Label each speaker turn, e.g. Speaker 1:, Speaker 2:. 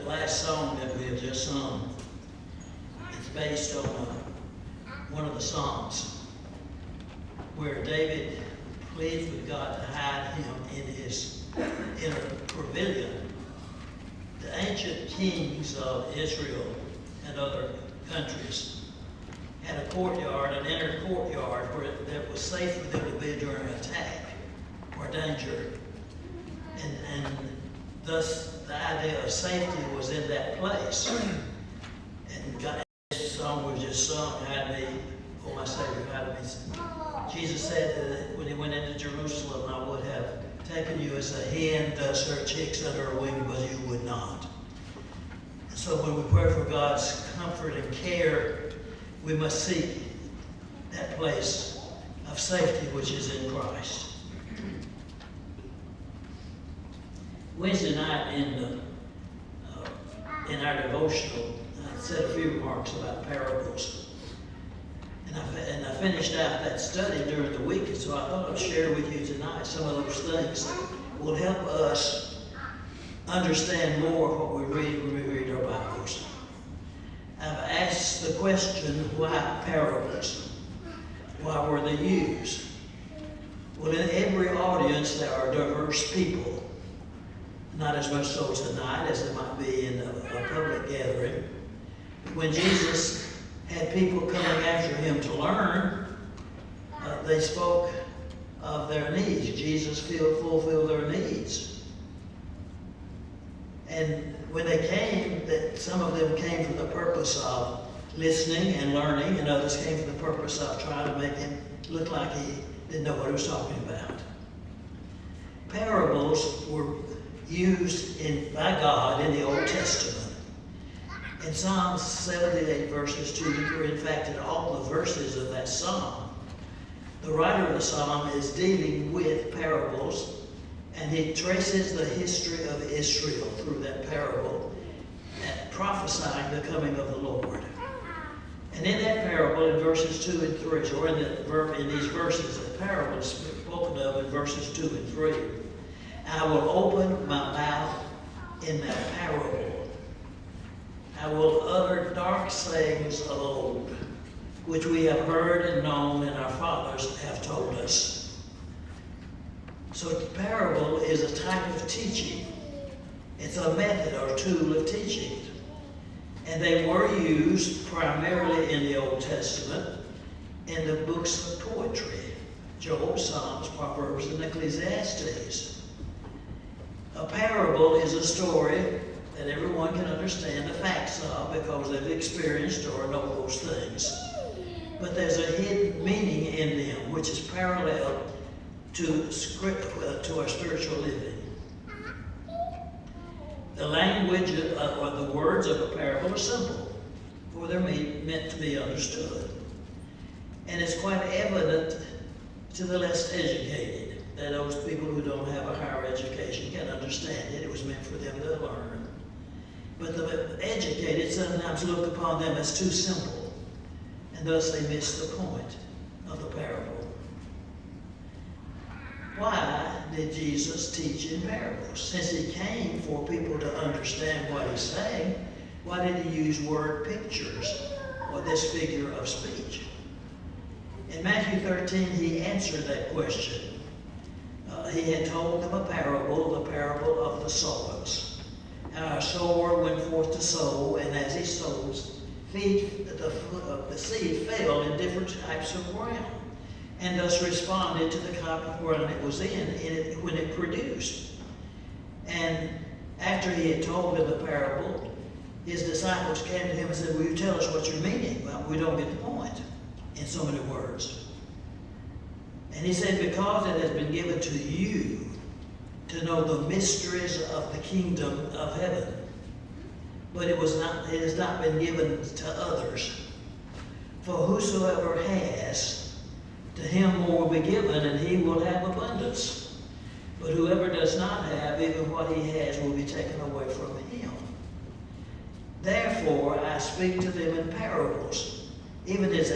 Speaker 1: last song that we have just sung, it's based on one of the Psalms where David pleads with God to hide him in his inner pavilion. The ancient kings of Israel and other countries had a courtyard, an inner courtyard, where that was safe for them to be during attack or danger. And thus the idea of safety was in that place. And God, this song we just sung, hide me, oh my Savior, hide me. Jesus said that when he went into Jerusalem, I would have taken you as a hen does her chicks under her wing, but you would not. So when we pray for God's comfort and care, we must seek that place of safety which is in Christ. Wednesday night in our devotional, I said a few remarks about parables. And I finished out that study during the week, and so I thought I'd share with you tonight some of those things that will help us understand more what we read when we read our Bibles. I've asked the question, why parables? Why were they used? Well, in every audience there are diverse people. Not as much so tonight as it might be in a public gathering. When Jesus had people coming after him to learn, they spoke of their needs. Jesus fulfilled their needs. And when they came, that some of them came for the purpose of listening and learning, and others came for the purpose of trying to make him look like he didn't know what he was talking about. Parables were used by God in the Old Testament. In Psalm 78, verses 2 to 3, in fact, in all the verses of that psalm, the writer of the psalm is dealing with parables, and he traces the history of Israel through that parable and prophesying the coming of the Lord. And in that parable, in verses 2 and 3, or in these verses, the parable is spoken of in verses 2 and 3. I will open my mouth in that parable. I will utter dark sayings of old, which we have heard and known, and our fathers have told us. So the parable is a type of teaching. It's a method or tool of teaching. And they were used primarily in the Old Testament in the books of poetry, Job, Psalms, Proverbs, and Ecclesiastes. A parable is a story that everyone can understand the facts of because they've experienced or know those things. But there's a hidden meaning in them which is parallel to our spiritual living. The language or the words of a parable are simple, for they're meant to be understood. And it's quite evident to the less educated that those people who don't have a higher education can understand it. It was meant for them to learn. But the educated sometimes look upon them as too simple, and thus they miss the point of the parable. Why did Jesus teach in parables? Since he came for people to understand what he's saying, why did he use word pictures or this figure of speech? In Matthew 13, he answered that question. He had told them a parable, the parable of the sowers. How a sower went forth to sow, and as he sows, the seed fell in different types of ground, and thus responded to the type of ground it was in when it produced. And after he had told them the parable, his disciples came to him and said, will you tell us what you're meaning? Well, we don't get the point in so many words. And he said, because it has been given to you to know the mysteries of the kingdom of heaven, but it has not been given to others. For whosoever has, to him more will be given, and he will have abundance. But whoever does not have, even what he has will be taken away from him. Therefore I speak to them in parables, even as